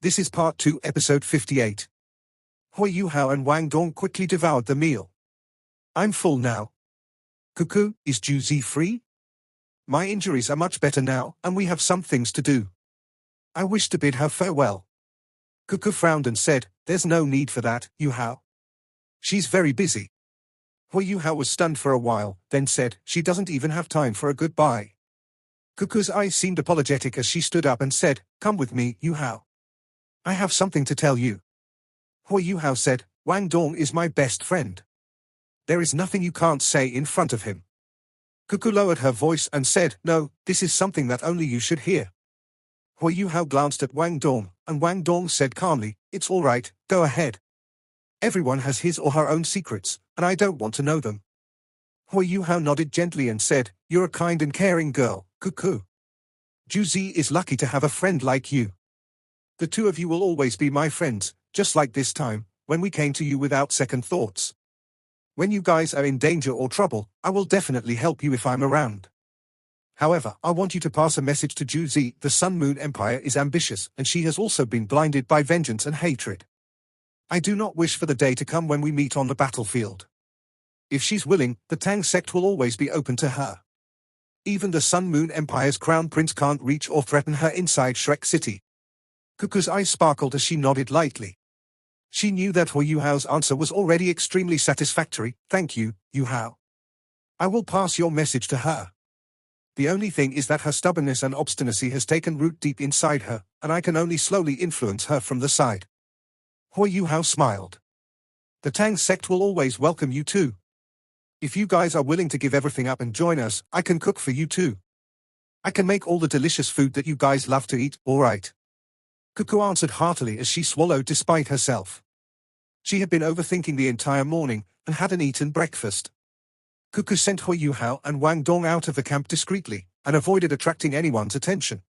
This is part 2, episode 58. Hui Yuhao and Wang Dong quickly devoured the meal. I'm full now. Cuckoo, is Juzi free? My injuries are much better now, and we have some things to do. I wish to bid her farewell. Cuckoo frowned and said, there's no need for that, Yuhao. She's very busy. Hui Yuhao was stunned for a while, then said, she doesn't even have time for a goodbye. Cuckoo's eyes seemed apologetic as she stood up and said, come with me, Yuhao. I have something to tell you. Hui Yuhao said, Wang Dong is my best friend. There is nothing you can't say in front of him. Cuckoo lowered her voice and said, no, this is something that only you should hear. Hui Yuhao glanced at Wang Dong, and Wang Dong said calmly, it's all right, go ahead. Everyone has his or her own secrets, and I don't want to know them. Hui Yuhao nodded gently and said, you're a kind and caring girl, Cuckoo. Juzi is lucky to have a friend like you. The two of you will always be my friends, just like this time, when we came to you without second thoughts. When you guys are in danger or trouble, I will definitely help you if I'm around. However, I want you to pass a message to Juzi. The Sun Moon Empire is ambitious, and she has also been blinded by vengeance and hatred. I do not wish for the day to come when we meet on the battlefield. If she's willing, the Tang Sect will always be open to her. Even the Sun Moon Empire's crown prince can't reach or threaten her inside Shrek City. Cuckoo's eyes sparkled as she nodded lightly. She knew that Hui Yuhao's answer was already extremely satisfactory. Thank you, Yuhao. I will pass your message to her. The only thing is that her stubbornness and obstinacy has taken root deep inside her, and I can only slowly influence her from the side. Hui Yuhao smiled. The Tang Sect will always welcome you too. If you guys are willing to give everything up and join us, I can cook for you too. I can make all the delicious food that you guys love to eat, all right. Cuckoo answered heartily as she swallowed despite herself. She had been overthinking the entire morning, and hadn't eaten breakfast. Cuckoo sent Hui Yuhao and Wang Dong out of the camp discreetly, and avoided attracting anyone's attention.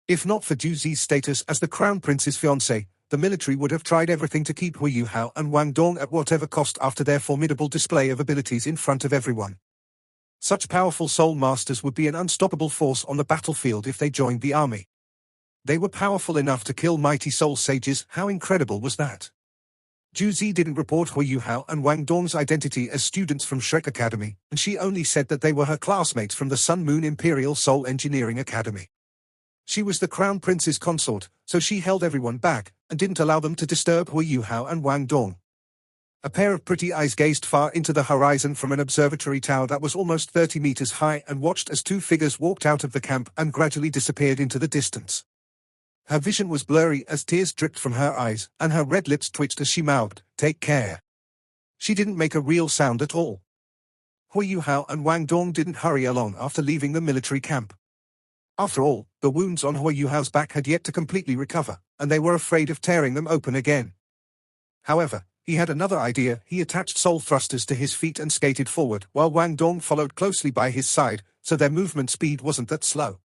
If not for Juzi's status as the Crown Prince's fiancé, the military would have tried everything to keep Hui Yuhao and Wang Dong at whatever cost after their formidable display of abilities in front of everyone. Such powerful soul masters would be an unstoppable force on the battlefield if they joined the army. They were powerful enough to kill mighty soul sages. How incredible was that? Juzi didn't report Hui Yuhao and Wang Dong's identity as students from Shrek Academy, and she only said that they were her classmates from the Sun Moon Imperial Soul Engineering Academy. She was the Crown Prince's consort, so she held everyone back, and didn't allow them to disturb Hui Yuhao and Wang Dong. A pair of pretty eyes gazed far into the horizon from an observatory tower that was almost 30 meters high and watched as two figures walked out of the camp and gradually disappeared into the distance. Her vision was blurry as tears dripped from her eyes, and her red lips twitched as she mouthed, take care. She didn't make a real sound at all. Hui Yuhao and Wang Dong didn't hurry along after leaving the military camp. After all, the wounds on Hui Yuhao's back had yet to completely recover, and they were afraid of tearing them open again. However, he had another idea. He attached soul thrusters to his feet and skated forward, while Wang Dong followed closely by his side, so their movement speed wasn't that slow.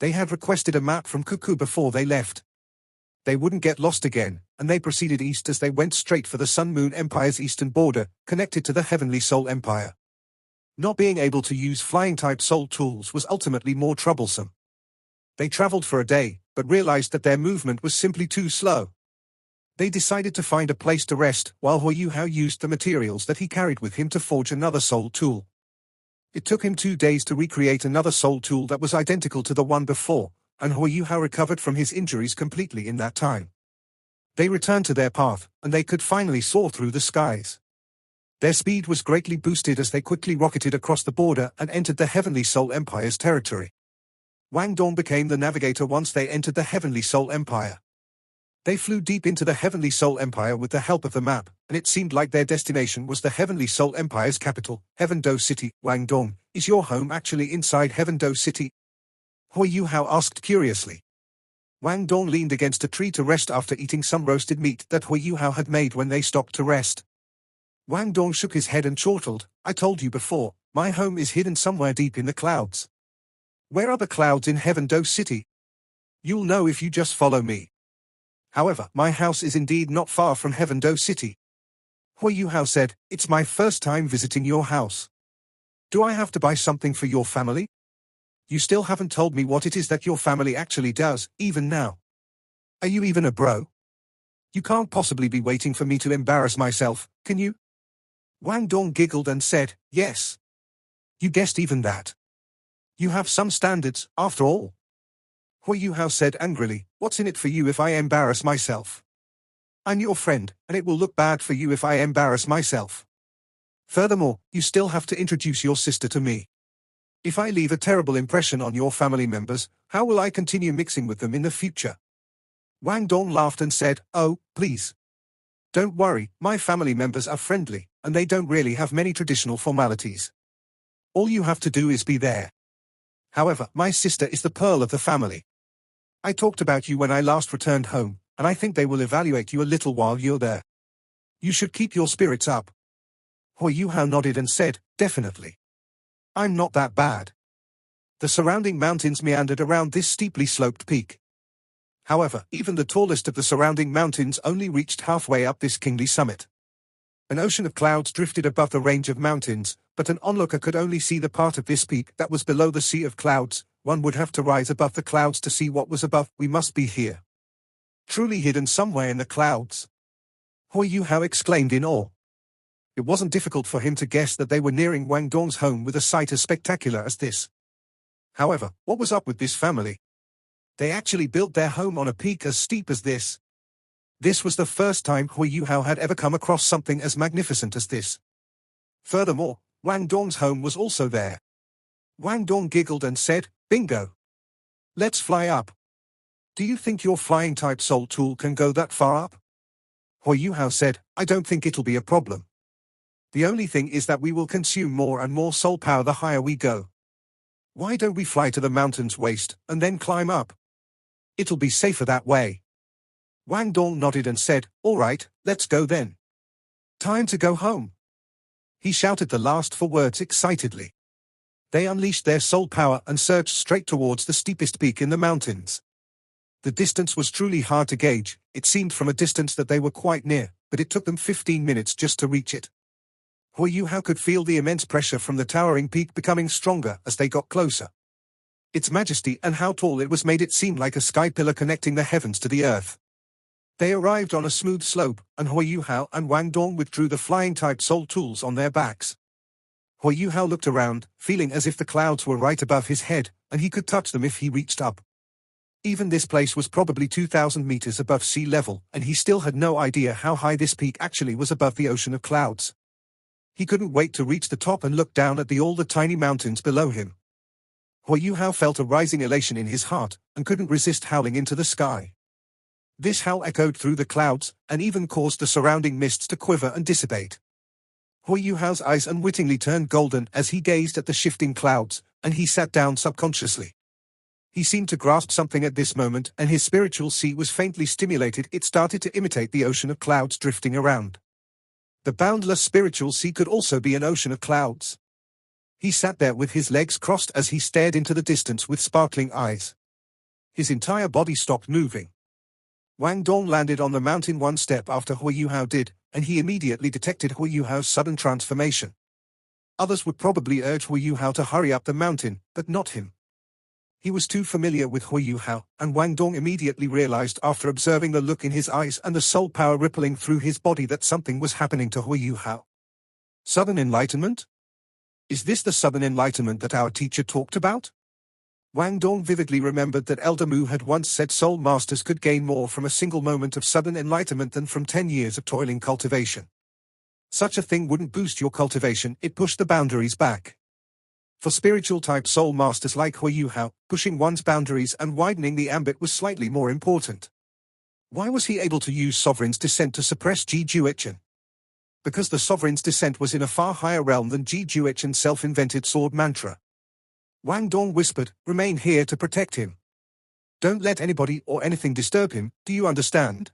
They had requested a map from Cuckoo before they left. They wouldn't get lost again, and they proceeded east as they went straight for the Sun Moon Empire's eastern border, connected to the Heavenly Soul Empire. Not being able to use flying-type soul tools was ultimately more troublesome. They traveled for a day, but realized that their movement was simply too slow. They decided to find a place to rest, while Hui Yuhao used the materials that he carried with him to forge another soul tool. It took him 2 days to recreate another soul tool that was identical to the one before, and Hui Yuhao recovered from his injuries completely in that time. They returned to their path, and they could finally soar through the skies. Their speed was greatly boosted as they quickly rocketed across the border and entered the Heavenly Soul Empire's territory. Wang Dong became the navigator once they entered the Heavenly Soul Empire. They flew deep into the Heavenly Soul Empire with the help of the map, and it seemed like their destination was the Heavenly Soul Empire's capital, Heaven-Do City. Wang Dong, is your home actually inside Heaven-Do City? Hui Yuhao asked curiously. Wang Dong leaned against a tree to rest after eating some roasted meat that Hui Yuhao had made when they stopped to rest. Wang Dong shook his head and chortled, I told you before, my home is hidden somewhere deep in the clouds. Where are the clouds in Heaven-Do City? You'll know if you just follow me. However, my house is indeed not far from Heaven-Do City. Hui Yuhao said, it's my first time visiting your house. Do I have to buy something for your family? You still haven't told me what it is that your family actually does, even now. Are you even a bro? You can't possibly be waiting for me to embarrass myself, can you? Wang Dong giggled and said, yes. You guessed even that. You have some standards, after all. Hui Yuhao said angrily, what's in it for you if I embarrass myself? I'm your friend, and it will look bad for you if I embarrass myself. Furthermore, you still have to introduce your sister to me. If I leave a terrible impression on your family members, how will I continue mixing with them in the future? Wang Dong laughed and said, oh, please. Don't worry, my family members are friendly, and they don't really have many traditional formalities. All you have to do is be there. However, my sister is the pearl of the family. I talked about you when I last returned home, and I think they will evaluate you a little while you're there. You should keep your spirits up. Hui Yuhao nodded and said, definitely. I'm not that bad. The surrounding mountains meandered around this steeply sloped peak. However, even the tallest of the surrounding mountains only reached halfway up this kingly summit. An ocean of clouds drifted above the range of mountains, but an onlooker could only see the part of this peak that was below the sea of clouds. One would have to rise above the clouds to see what was above. We must be here. Truly hidden somewhere in the clouds. Hui Yuhao exclaimed in awe. It wasn't difficult for him to guess that they were nearing Wang Dong's home with a sight as spectacular as this. However, what was up with this family? They actually built their home on a peak as steep as this. This was the first time Hui Yuhao had ever come across something as magnificent as this. Furthermore, Wang Dong's home was also there. Wang Dong giggled and said, bingo. Let's fly up. Do you think your flying-type soul tool can go that far up? Hui Yuhao said, I don't think it'll be a problem. The only thing is that we will consume more and more soul power the higher we go. Why don't we fly to the mountain's waist, and then climb up? It'll be safer that way. Wang Dong nodded and said, all right, let's go then. Time to go home. He shouted the last four words excitedly. They unleashed their soul power and surged straight towards the steepest peak in the mountains. The distance was truly hard to gauge. It seemed from a distance that they were quite near, but it took them 15 minutes just to reach it. Hui Yuhao could feel the immense pressure from the towering peak becoming stronger as they got closer. Its majesty and how tall it was made it seem like a sky pillar connecting the heavens to the earth. They arrived on a smooth slope, and Hui Yuhao and Wang Dong withdrew the flying-type soul tools on their backs. Hui Yuhao looked around, feeling as if the clouds were right above his head, and he could touch them if he reached up. Even this place was probably 2,000 meters above sea level, and he still had no idea how high this peak actually was above the ocean of clouds. He couldn't wait to reach the top and look down at all the tiny mountains below him. Hui Yuhao felt a rising elation in his heart, and couldn't resist howling into the sky. This howl echoed through the clouds, and even caused the surrounding mists to quiver and dissipate. Hui Yuhao's eyes unwittingly turned golden as he gazed at the shifting clouds, and he sat down subconsciously. He seemed to grasp something at this moment, and his spiritual sea was faintly stimulated. It started to imitate the ocean of clouds drifting around. The boundless spiritual sea could also be an ocean of clouds. He sat there with his legs crossed as he stared into the distance with sparkling eyes. His entire body stopped moving. Wang Dong landed on the mountain one step after Hui Yuhao did, and he immediately detected Hui Yuhao's sudden transformation. Others would probably urge Hui Yuhao to hurry up the mountain, but not him. He was too familiar with Hui Yuhao, and Wang Dong immediately realized after observing the look in his eyes and the soul power rippling through his body that something was happening to Hui Yuhao. Southern enlightenment? Is this the southern enlightenment that our teacher talked about? Wang Dong vividly remembered that Elder Mu had once said soul masters could gain more from a single moment of southern enlightenment than from 10 years of toiling cultivation. Such a thing wouldn't boost your cultivation, it pushed the boundaries back. For spiritual-type soul masters like Hui Yuhao, pushing one's boundaries and widening the ambit was slightly more important. Why was he able to use Sovereign's Descent to suppress Ji Juechen? Because the Sovereign's Descent was in a far higher realm than Ji Juechen's self-invented sword mantra. Wang Dong whispered, remain here to protect him. Don't let anybody or anything disturb him, do you understand?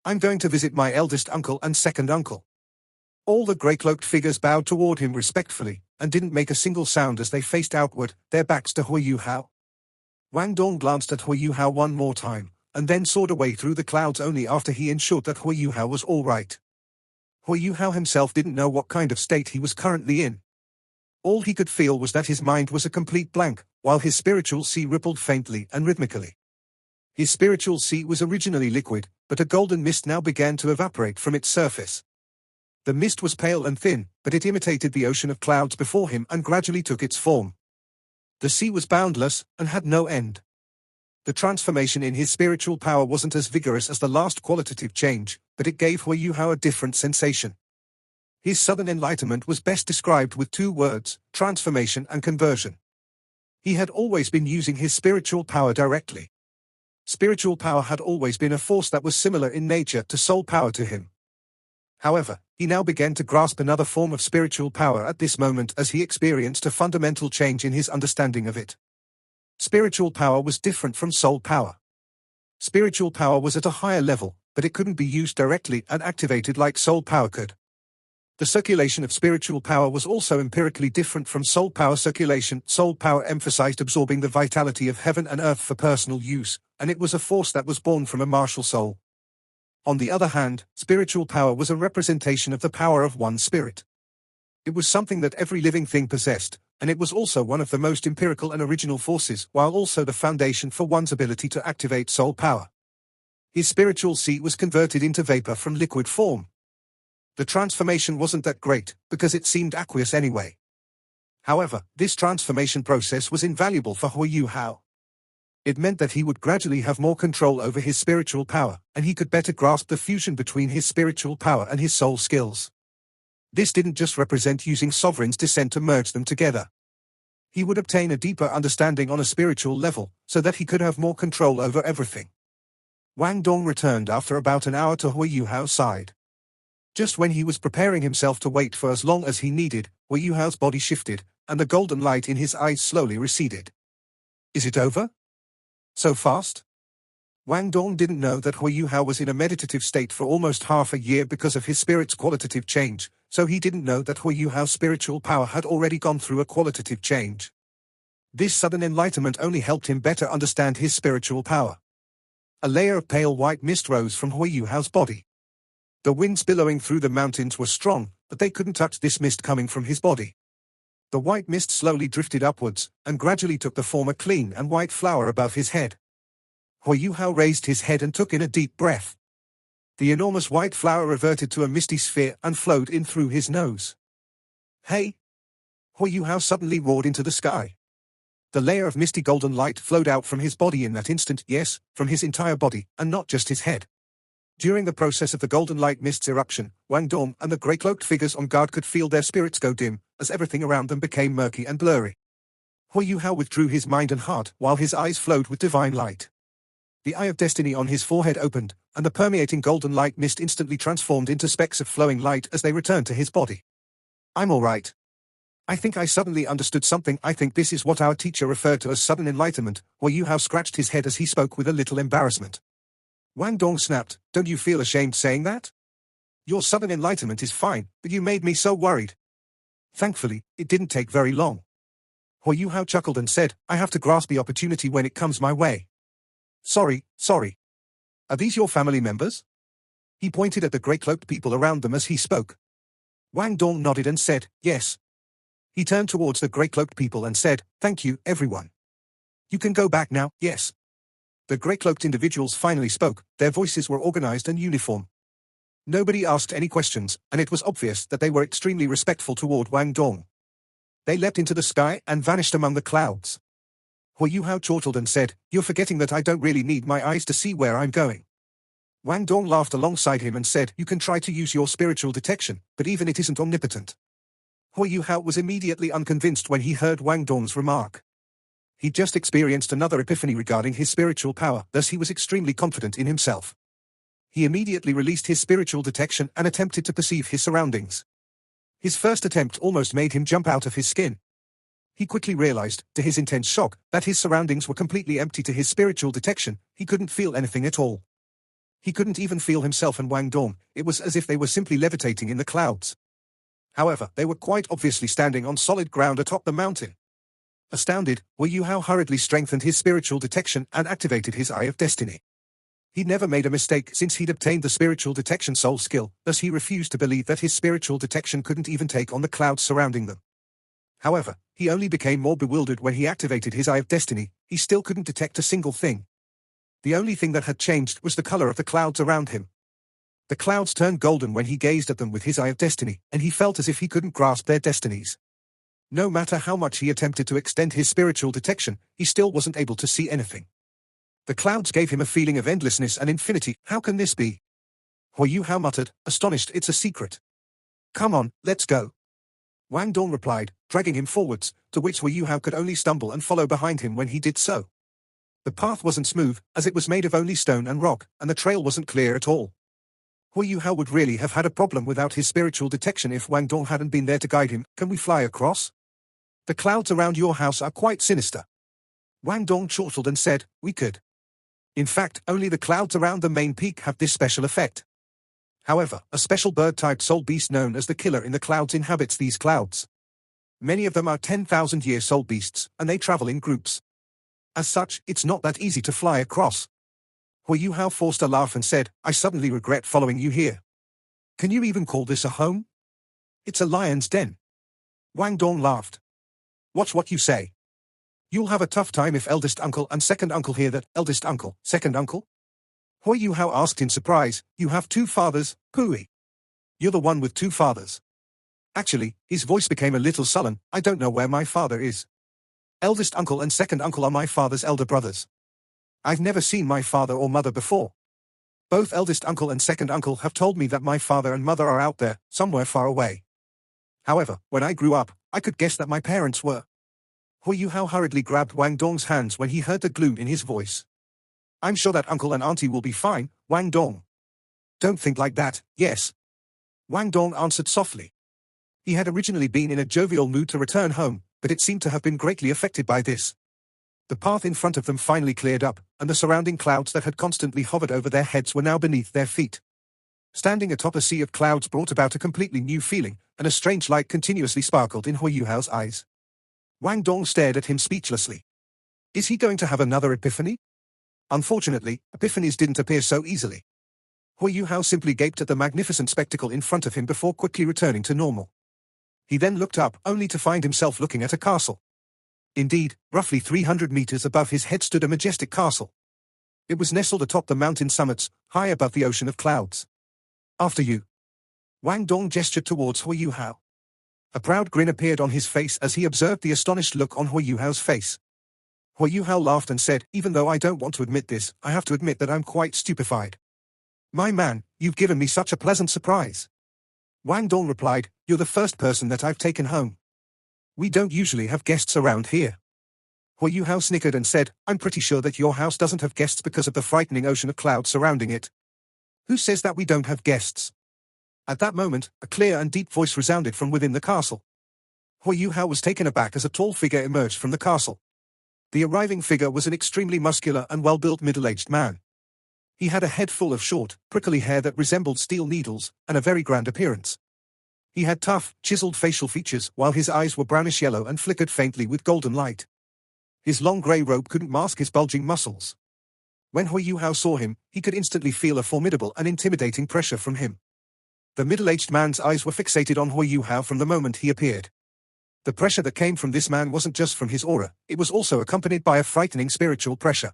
I'm going to visit my eldest uncle and second uncle. All the grey-cloaked figures bowed toward him respectfully, and didn't make a single sound as they faced outward, their backs to Hui Yuhao. Wang Dong glanced at Hui Yuhao one more time, and then soared away through the clouds only after he ensured that Hui Yuhao was all right. Hui Yuhao himself didn't know what kind of state he was currently in. All he could feel was that his mind was a complete blank, while his spiritual sea rippled faintly and rhythmically. His spiritual sea was originally liquid, but a golden mist now began to evaporate from its surface. The mist was pale and thin, but it imitated the ocean of clouds before him and gradually took its form. The sea was boundless, and had no end. The transformation in his spiritual power wasn't as vigorous as the last qualitative change, but it gave Hui Yuhao a different sensation. His sudden enlightenment was best described with two words: transformation and conversion. He had always been using his spiritual power directly. Spiritual power had always been a force that was similar in nature to soul power to him. However, he now began to grasp another form of spiritual power at this moment as he experienced a fundamental change in his understanding of it. Spiritual power was different from soul power. Spiritual power was at a higher level, but it couldn't be used directly and activated like soul power could. The circulation of spiritual power was also empirically different from soul power circulation. Soul power emphasized absorbing the vitality of heaven and earth for personal use, and it was a force that was born from a martial soul. On the other hand, spiritual power was a representation of the power of one spirit. It was something that every living thing possessed, and it was also one of the most empirical and original forces, while also the foundation for one's ability to activate soul power. His spiritual sea was converted into vapor from liquid form. The transformation wasn't that great, because it seemed aqueous anyway. However, this transformation process was invaluable for Hui Yuhao. It meant that he would gradually have more control over his spiritual power, and he could better grasp the fusion between his spiritual power and his soul skills. This didn't just represent using sovereign's descent to merge them together. He would obtain a deeper understanding on a spiritual level, so that he could have more control over everything. Wang Dong returned after about an hour to Hui Yuhao's side. Just when he was preparing himself to wait for as long as he needed, Hui Yuhao's body shifted, and the golden light in his eyes slowly receded. Is it over? So fast? Wang Dong didn't know that Hui Yuhao was in a meditative state for almost half a year because of his spirit's qualitative change, so he didn't know that Hui Yuhao's spiritual power had already gone through a qualitative change. This sudden enlightenment only helped him better understand his spiritual power. A layer of pale white mist rose from Hui Yuhao's body. The winds billowing through the mountains were strong, but they couldn't touch this mist coming from his body. The white mist slowly drifted upwards, and gradually took the form a clean and white flower above his head. Hui Yuhao raised his head and took in a deep breath. The enormous white flower reverted to a misty sphere and flowed in through his nose. Hey! Hui Yuhao suddenly roared into the sky. The layer of misty golden light flowed out from his body in that instant, yes, from his entire body, and not just his head. During the process of the golden light mist's eruption, Wang Dong and the grey-cloaked figures on guard could feel their spirits go dim, as everything around them became murky and blurry. Hui Yuhao withdrew his mind and heart, while his eyes flowed with divine light. The eye of destiny on his forehead opened, and the permeating golden light mist instantly transformed into specks of flowing light as they returned to his body. I'm all right. I think I suddenly understood something. I think this is what our teacher referred to as sudden enlightenment. Hui Yuhao scratched his head as he spoke with a little embarrassment. Wang Dong snapped, "Don't you feel ashamed saying that? Your sudden enlightenment is fine, but you made me so worried." Thankfully, it didn't take very long. Hui Yuhao chuckled and said, "I have to grasp the opportunity when it comes my way." Sorry. Are these your family members?" He pointed at the grey-cloaked people around them as he spoke. Wang Dong nodded and said, "Yes." He turned towards the grey-cloaked people and said, "Thank you, everyone. You can go back now, yes." The grey-cloaked individuals finally spoke. Their voices were organized and uniform. Nobody asked any questions, and it was obvious that they were extremely respectful toward Wang Dong. They leapt into the sky and vanished among the clouds. Hui Yuhao chortled and said, "You're forgetting that I don't really need my eyes to see where I'm going." Wang Dong laughed alongside him and said, "You can try to use your spiritual detection, but even it isn't omnipotent." Hui Yuhao was immediately unconvinced when he heard Wang Dong's remark. He'd just experienced another epiphany regarding his spiritual power, thus he was extremely confident in himself. He immediately released his spiritual detection and attempted to perceive his surroundings. His first attempt almost made him jump out of his skin. He quickly realized, to his intense shock, that his surroundings were completely empty. To his spiritual detection, he couldn't feel anything at all. He couldn't even feel himself and Wang Dong. It was as if they were simply levitating in the clouds. However, they were quite obviously standing on solid ground atop the mountain. Astounded, Hui Yuhao hurriedly strengthened his spiritual detection and activated his Eye of Destiny. He'd never made a mistake since he'd obtained the spiritual detection soul skill, thus he refused to believe that his spiritual detection couldn't even take on the clouds surrounding them. However, he only became more bewildered when he activated his Eye of Destiny. He still couldn't detect a single thing. The only thing that had changed was the color of the clouds around him. The clouds turned golden when he gazed at them with his eye of destiny, and he felt as if he couldn't grasp their destinies. No matter how much he attempted to extend his spiritual detection, he still wasn't able to see anything. The clouds gave him a feeling of endlessness and infinity. How can this be? Hu Yuhao muttered, astonished. It's a secret. Come on, let's go. Wang Dong replied, dragging him forwards, to which Hu Yuhao could only stumble and follow behind him when he did so. The path wasn't smooth, as it was made of only stone and rock, and the trail wasn't clear at all. Hu Yuhao would really have had a problem without his spiritual detection if Wang Dong hadn't been there to guide him. Can we fly across? The clouds around your house are quite sinister. Wang Dong chortled and said, we could. In fact, only the clouds around the main peak have this special effect. However, a special bird-type soul beast known as the killer in the clouds inhabits these clouds. Many of them are 10,000-year soul beasts, and they travel in groups. As such, it's not that easy to fly across. Hu Yuhao forced a laugh and said, I suddenly regret following you here. Can you even call this a home? It's a lion's den. Wang Dong laughed. Watch what you say. You'll have a tough time if eldest uncle and second uncle hear that. Eldest uncle, second uncle? Hu Yuhao asked in surprise, you have two fathers, Pui. You're the one with two fathers. Actually, his voice became a little sullen. I don't know where my father is. Eldest uncle and second uncle are my father's elder brothers. I've never seen my father or mother before. Both eldest uncle and second uncle have told me that my father and mother are out there, somewhere far away. However, when I grew up, I could guess that my parents were. Hu Yuhao hurriedly grabbed Wang Dong's hands when he heard the gloom in his voice. I'm sure that uncle and auntie will be fine, Wang Dong. Don't think like that, yes. Wang Dong answered softly. He had originally been in a jovial mood to return home, but it seemed to have been greatly affected by this. The path in front of them finally cleared up, and the surrounding clouds that had constantly hovered over their heads were now beneath their feet. Standing atop a sea of clouds brought about a completely new feeling, and a strange light continuously sparkled in Hu Yuhao's eyes. Wang Dong stared at him speechlessly. Is he going to have another epiphany? Unfortunately, epiphanies didn't appear so easily. Hu Yuhao simply gaped at the magnificent spectacle in front of him before quickly returning to normal. He then looked up, only to find himself looking at a castle. Indeed, roughly 300 meters above his head stood a majestic castle. It was nestled atop the mountain summits, high above the ocean of clouds. After you. Wang Dong gestured towards Hu Yuhao. A proud grin appeared on his face as he observed the astonished look on Hu Yuhao's face. Hu Yuhao laughed and said, even though I don't want to admit this, I have to admit that I'm quite stupefied. My man, you've given me such a pleasant surprise. Wang Dong replied, you're the first person that I've taken home. We don't usually have guests around here. Hu Yuhao snickered and said, I'm pretty sure that your house doesn't have guests because of the frightening ocean of clouds surrounding it. Who says that we don't have guests? At that moment, a clear and deep voice resounded from within the castle. Hu Yuhao was taken aback as a tall figure emerged from the castle. The arriving figure was an extremely muscular and well-built middle-aged man. He had a head full of short, prickly hair that resembled steel needles, and a very grand appearance. He had tough, chiseled facial features, while his eyes were brownish-yellow and flickered faintly with golden light. His long grey robe couldn't mask his bulging muscles. When Hu Yuhao saw him, he could instantly feel a formidable and intimidating pressure from him. The middle-aged man's eyes were fixated on Hu Yuhao from the moment he appeared. The pressure that came from this man wasn't just from his aura, it was also accompanied by a frightening spiritual pressure.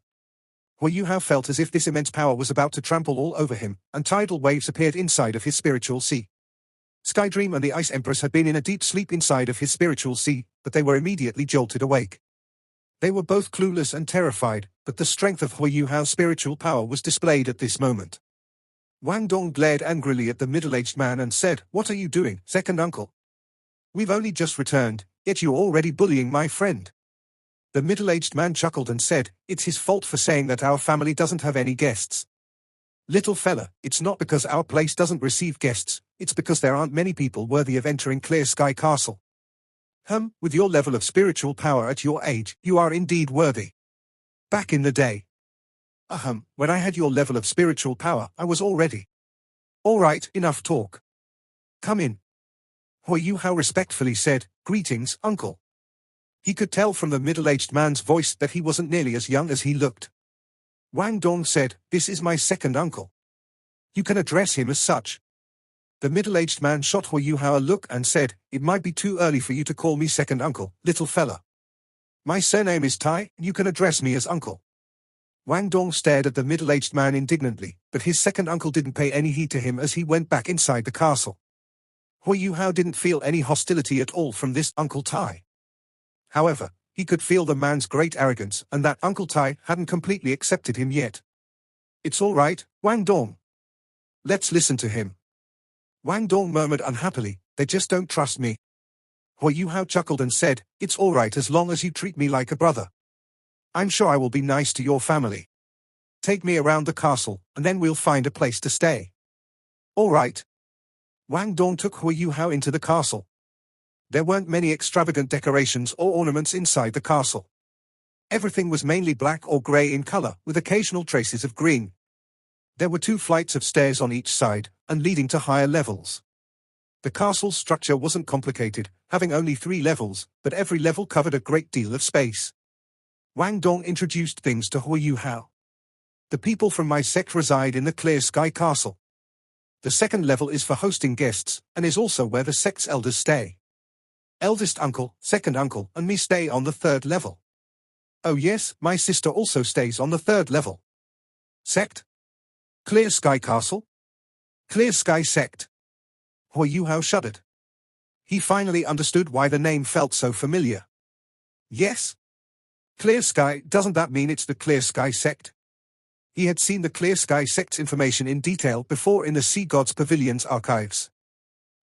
Hu Yuhao felt as if this immense power was about to trample all over him, and tidal waves appeared inside of his spiritual sea. Skydream and the Ice Empress had been in a deep sleep inside of his spiritual sea, but they were immediately jolted awake. They were both clueless and terrified, but the strength of Hu Yuhao's spiritual power was displayed at this moment. Wang Dong glared angrily at the middle-aged man and said, what are you doing, second uncle? We've only just returned, yet you're already bullying my friend. The middle-aged man chuckled and said, it's his fault for saying that our family doesn't have any guests. Little fella, it's not because our place doesn't receive guests, it's because there aren't many people worthy of entering Clear Sky Castle. With your level of spiritual power at your age, you are indeed worthy. Back in the day. When I had your level of spiritual power, I was all ready. All right, enough talk. Come in. Hu Yuhao respectfully said, greetings, uncle. He could tell from the middle-aged man's voice that he wasn't nearly as young as he looked. Wang Dong said, this is my second uncle. You can address him as such. The middle-aged man shot Hu Yuhao a look and said, it might be too early for you to call me second uncle, little fella. My surname is Tai, and you can address me as uncle. Wang Dong stared at the middle-aged man indignantly, but his second uncle didn't pay any heed to him as he went back inside the castle. Hui Yuhao didn't feel any hostility at all from this Uncle Tai. However, he could feel the man's great arrogance and that Uncle Tai hadn't completely accepted him yet. It's all right, Wang Dong. Let's listen to him. Wang Dong murmured unhappily, they just don't trust me. Hui Yuhao chuckled and said, it's all right as long as you treat me like a brother. I'm sure I will be nice to your family. Take me around the castle, and then we'll find a place to stay. All right. Wang Dong took Hui Yuhao into the castle. There weren't many extravagant decorations or ornaments inside the castle. Everything was mainly black or grey in color, with occasional traces of green. There were 2 flights of stairs on each side, and leading to higher levels. The castle's structure wasn't complicated, having only 3 levels, but every level covered a great deal of space. Wang Dong introduced things to Hui Yuhao. The people from my sect reside in the Clear Sky Castle. The second level is for hosting guests, and is also where the sect's elders stay. Eldest uncle, second uncle, and me stay on the 3rd level. Oh yes, my sister also stays on the 3rd level. Sect? Clear Sky Castle? Clear Sky Sect. Hui Yuhao shuddered. He finally understood why the name felt so familiar. Yes. Clear Sky, doesn't that mean it's the Clear Sky Sect? He had seen the Clear Sky Sect's information in detail before in the Sea Gods Pavilion's archives.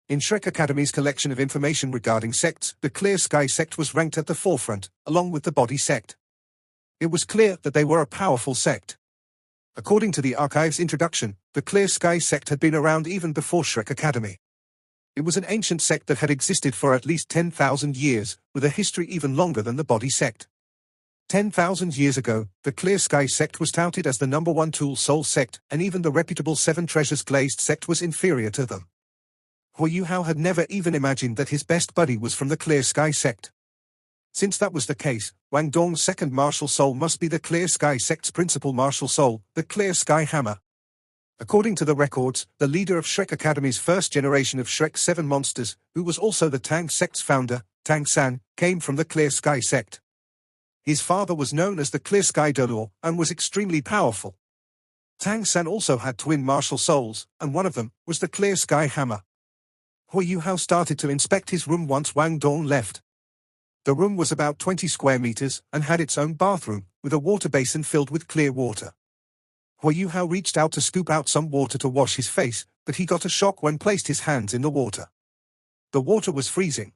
In Shrek Academy's collection of information regarding sects, the Clear Sky Sect was ranked at the forefront, along with the Body Sect. It was clear that they were a powerful sect. According to the archive's introduction, the Clear Sky Sect had been around even before Shrek Academy. It was an ancient sect that had existed for at least 10,000 years, with a history even longer than the Body Sect. 10,000 years ago, the Clear Sky Sect was touted as the #1 Tool Soul Sect, and even the reputable 7 Treasures Glazed Sect was inferior to them. Hui Yuhao had never even imagined that his best buddy was from the Clear Sky Sect. Since that was the case, Wang Dong's second martial soul must be the Clear Sky Sect's principal martial soul, the Clear Sky Hammer. According to the records, the leader of Shrek Academy's first generation of Shrek's 7 monsters, who was also the Tang Sect's founder, Tang San, came from the Clear Sky Sect. His father was known as the Clear Sky Dolor, and was extremely powerful. Tang San also had twin martial souls, and one of them was the Clear Sky Hammer. Hui Yuhao started to inspect his room once Wang Dong left. The room was about 20 square meters, and had its own bathroom, with a water basin filled with clear water. Hui Yuhao reached out to scoop out some water to wash his face, but he got a shock when placed his hands in the water. The water was freezing.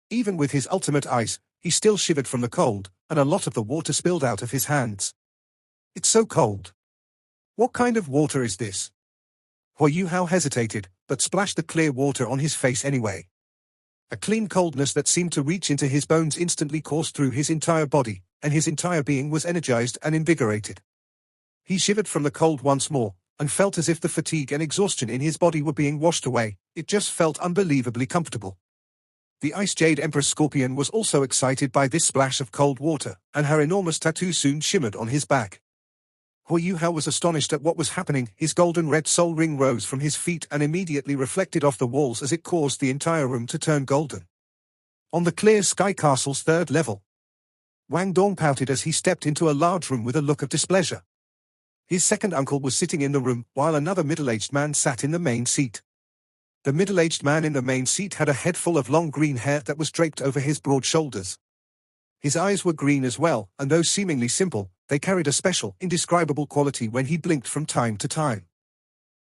Even with his ultimate ice, he still shivered from the cold, and a lot of the water spilled out of his hands. It's so cold. What kind of water is this? Hui Yuhao hesitated, but splashed the clear water on his face anyway. A clean coldness that seemed to reach into his bones instantly coursed through his entire body, and his entire being was energized and invigorated. He shivered from the cold once more, and felt as if the fatigue and exhaustion in his body were being washed away. It just felt unbelievably comfortable. The Ice Jade Empress Scorpion was also excited by this splash of cold water, and her enormous tattoo soon shimmered on his back. Hui Yuhao was astonished at what was happening. His golden red soul ring rose from his feet and immediately reflected off the walls as it caused the entire room to turn golden. On the Clear Sky Castle's 3rd level, Wang Dong pouted as he stepped into a large room with a look of displeasure. His second uncle was sitting in the room, while another middle-aged man sat in the main seat. The middle-aged man in the main seat had a head full of long green hair that was draped over his broad shoulders. His eyes were green as well, and though seemingly simple, they carried a special, indescribable quality when he blinked from time to time.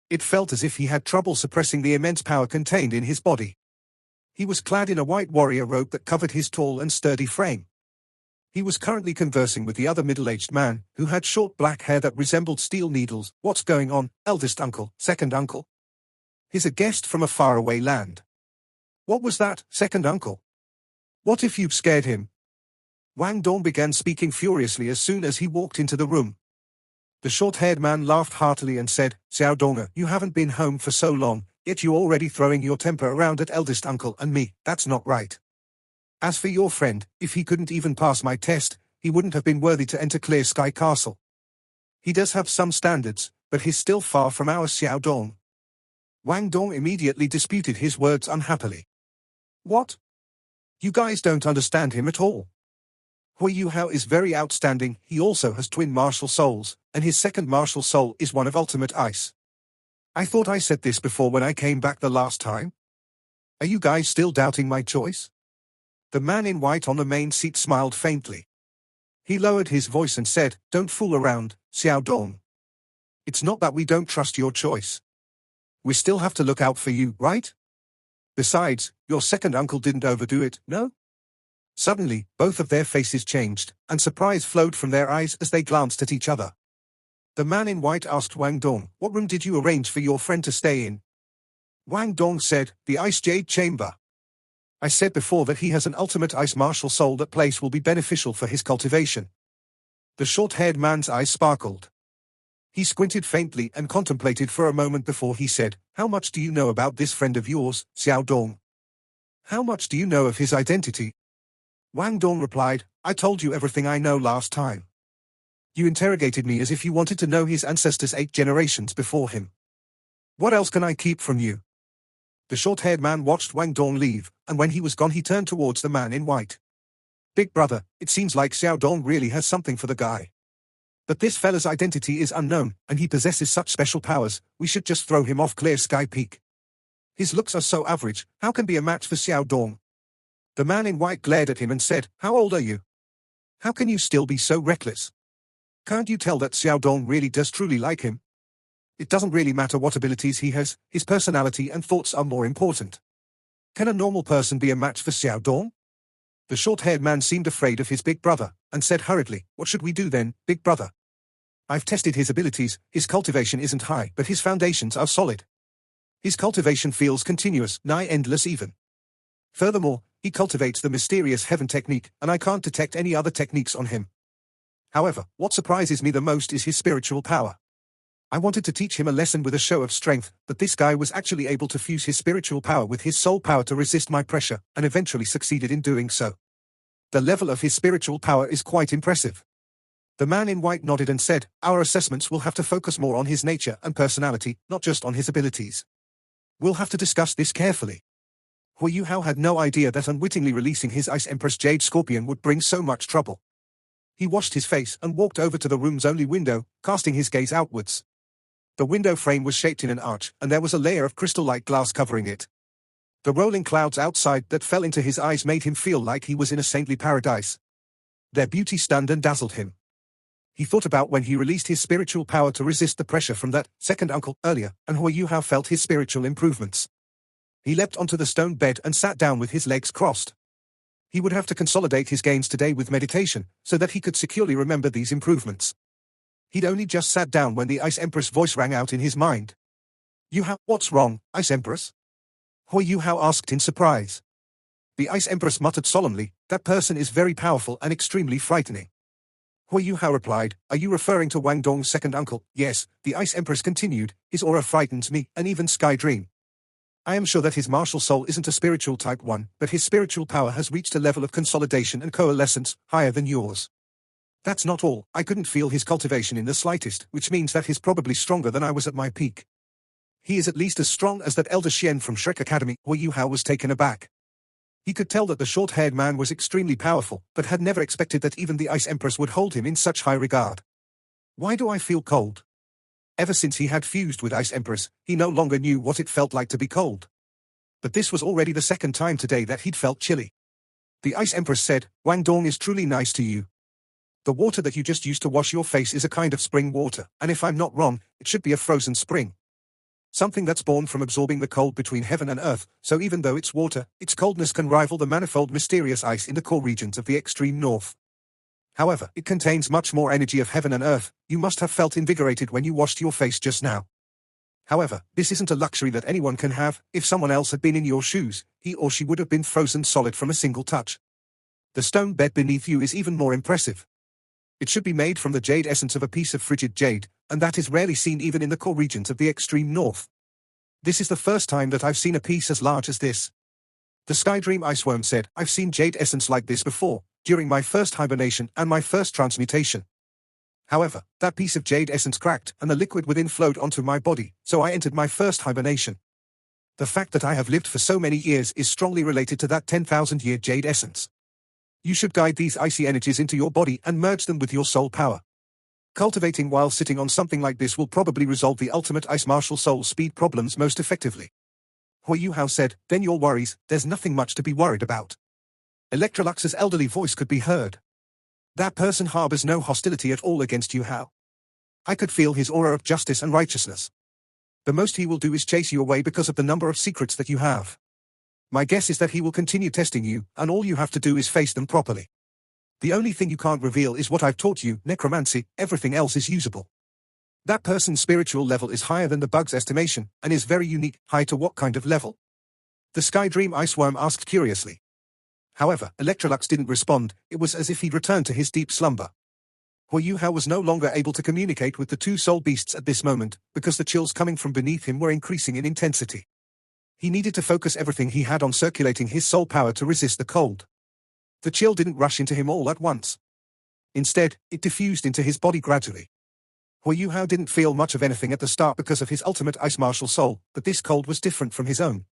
It felt as if he had trouble suppressing the immense power contained in his body. He was clad in a white warrior robe that covered his tall and sturdy frame. He was currently conversing with the other middle-aged man, who had short black hair that resembled steel needles. What's going on, eldest uncle, second uncle? He's a guest from a faraway land. What was that, second uncle? What if you've scared him? Wang Dong began speaking furiously as soon as he walked into the room. The short-haired man laughed heartily and said, Xiao Donga, you haven't been home for so long, yet you're already throwing your temper around at eldest uncle and me. That's not right. As for your friend, if he couldn't even pass my test, he wouldn't have been worthy to enter Clear Sky Castle. He does have some standards, but he's still far from our Xiao Dong. Wang Dong immediately disputed his words unhappily. What? You guys don't understand him at all. Hui Yu Hao is very outstanding. He also has twin martial souls, and his second martial soul is one of ultimate ice. I thought I said this before when I came back the last time. Are you guys still doubting my choice? The man in white on the main seat smiled faintly. He lowered his voice and said, "Don't fool around, Xiao Dong. It's not that we don't trust your choice. We still have to look out for you, right? Besides, your second uncle didn't overdo it, no?" Suddenly, both of their faces changed, and surprise flowed from their eyes as they glanced at each other. The man in white asked Wang Dong, "What room did you arrange for your friend to stay in?" Wang Dong said, "The Ice Jade Chamber. I said before that he has an ultimate ice martial soul. That place will be beneficial for his cultivation." The short-haired man's eyes sparkled. He squinted faintly and contemplated for a moment before he said, "How much do you know about this friend of yours, Xiao Dong? How much do you know of his identity?" Wang Dong replied, "I told you everything I know last time. You interrogated me as if you wanted to know his ancestors 8 generations before him. What else can I keep from you?" The short-haired man watched Wang Dong leave, and when he was gone he turned towards the man in white. "Big brother, it seems like Xiao Dong really has something for the guy. But this fella's identity is unknown, and he possesses such special powers, we should just throw him off Clear Sky Peak. His looks are so average, how can be a match for Xiao Dong?" The man in white glared at him and said, "How old are you? How can you still be so reckless? Can't you tell that Xiao Dong really does truly like him? It doesn't really matter what abilities he has, his personality and thoughts are more important. Can a normal person be a match for Xiao Dong?" The short-haired man seemed afraid of his big brother, and said hurriedly, "What should we do then, big brother? I've tested his abilities, his cultivation isn't high, but his foundations are solid. His cultivation feels continuous, nigh endless even. Furthermore, he cultivates the mysterious heaven technique, and I can't detect any other techniques on him. However, what surprises me the most is his spiritual power. I wanted to teach him a lesson with a show of strength, but this guy was actually able to fuse his spiritual power with his soul power to resist my pressure, and eventually succeeded in doing so. The level of his spiritual power is quite impressive." The man in white nodded and said, "Our assessments will have to focus more on his nature and personality, not just on his abilities. We'll have to discuss this carefully." Hui Yu Hao had no idea that unwittingly releasing his Ice Empress Jade Scorpion would bring so much trouble. He washed his face and walked over to the room's only window, casting his gaze outwards. The window frame was shaped in an arch, and there was a layer of crystal-like glass covering it. The rolling clouds outside that fell into his eyes made him feel like he was in a saintly paradise. Their beauty stunned and dazzled him. He thought about when he released his spiritual power to resist the pressure from that second uncle earlier, and Hui Yu Hao felt his spiritual improvements. He leapt onto the stone bed and sat down with his legs crossed. He would have to consolidate his gains today with meditation, so that he could securely remember these improvements. He'd only just sat down when the Ice Empress voice rang out in his mind. "Yu Hao, what's wrong, Ice Empress?" Hui Yu Hao asked in surprise. The Ice Empress muttered solemnly, "That person is very powerful and extremely frightening." Hui Yu Hao replied, "Are you referring to Wang Dong's second uncle?" "Yes," the Ice Empress continued, "his aura frightens me, and even Sky Dream. I am sure that his martial soul isn't a spiritual type 1, but his spiritual power has reached a level of consolidation and coalescence higher than yours. That's not all, I couldn't feel his cultivation in the slightest, which means that he's probably stronger than I was at my peak. He is at least as strong as that elder Xian from Shrek Academy." Hui Yu Hao was taken aback. He could tell that the short-haired man was extremely powerful, but had never expected that even the Ice Empress would hold him in such high regard. "Why do I feel cold?" Ever since he had fused with Ice Empress, he no longer knew what it felt like to be cold. But this was already the second time today that he'd felt chilly. The Ice Empress said, "Wang Dong is truly nice to you. The water that you just used to wash your face is a kind of spring water, and if I'm not wrong, it should be a frozen spring. Something that's born from absorbing the cold between heaven and earth, so even though it's water, its coldness can rival the manifold mysterious ice in the core regions of the extreme north. However, it contains much more energy of heaven and earth. You must have felt invigorated when you washed your face just now. However, this isn't a luxury that anyone can have. If someone else had been in your shoes, he or she would have been frozen solid from a single touch. The stone bed beneath you is even more impressive. It should be made from the jade essence of a piece of frigid jade, and that is rarely seen even in the core regions of the extreme north. This is the first time that I've seen a piece as large as this." The Sky Dream Iceworm said, "I've seen jade essence like this before, during my first hibernation and my first transmutation. However, that piece of jade essence cracked, and the liquid within flowed onto my body, so I entered my first hibernation. The fact that I have lived for so many years is strongly related to that 10,000-year jade essence. You should guide these icy energies into your body and merge them with your soul power. Cultivating while sitting on something like this will probably resolve the ultimate ice martial soul speed problems most effectively. Hui Yuhao said, then your worries, there's nothing much to be worried about. Electrolux's elderly voice could be heard. That person harbors no hostility at all against Yuhao. I could feel his aura of justice and righteousness. The most he will do is chase you away because of the number of secrets that you have. My guess is that he will continue testing you, and all you have to do is face them properly. The only thing you can't reveal is what I've taught you, necromancy, everything else is usable. That person's spiritual level is higher than the bug's estimation, and is very unique. High to what kind of level? The Sky Dream Iceworm asked curiously. However, Electrolux didn't respond. It was as if he'd returned to his deep slumber. Hui Yuhao was no longer able to communicate with the two soul beasts at this moment, because the chills coming from beneath him were increasing in intensity. He needed to focus everything he had on circulating his soul power to resist the cold. The chill didn't rush into him all at once. Instead, it diffused into his body gradually. Hui Yuhao didn't feel much of anything at the start because of his ultimate ice martial soul, but this cold was different from his own.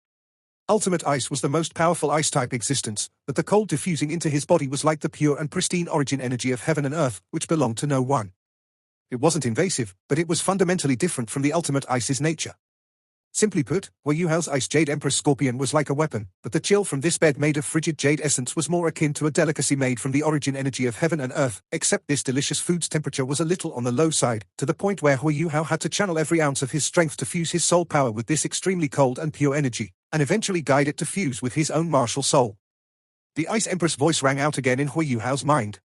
Ultimate ice was the most powerful ice-type existence, but the cold diffusing into his body was like the pure and pristine origin energy of heaven and earth, which belonged to no one. It wasn't invasive, but it was fundamentally different from the ultimate ice's nature. Simply put, Hui Yuhao's Ice Jade Empress Scorpion was like a weapon, but the chill from this bed made of frigid jade essence was more akin to a delicacy made from the origin energy of heaven and earth, except this delicious food's temperature was a little on the low side, to the point where Hui Yuhao had to channel every ounce of his strength to fuse his soul power with this extremely cold and pure energy, and eventually guide it to fuse with his own martial soul. The Ice Empress voice rang out again in Hui Yuhao's mind.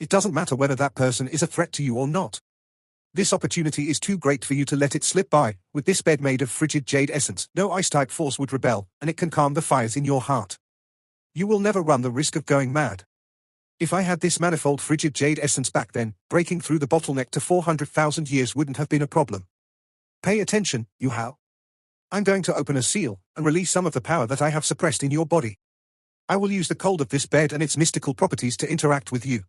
It doesn't matter whether that person is a threat to you or not. This opportunity is too great for you to let it slip by. With this bed made of frigid jade essence, no ice-type force would rebel, and it can calm the fires in your heart. You will never run the risk of going mad. If I had this manifold frigid jade essence back then, breaking through the bottleneck to 400,000 years wouldn't have been a problem. Pay attention, Yuhao. I'm going to open a seal, and release some of the power that I have suppressed in your body. I will use the cold of this bed and its mystical properties to interact with you.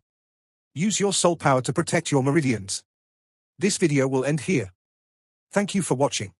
Use your soul power to protect your meridians. This video will end here. Thank you for watching.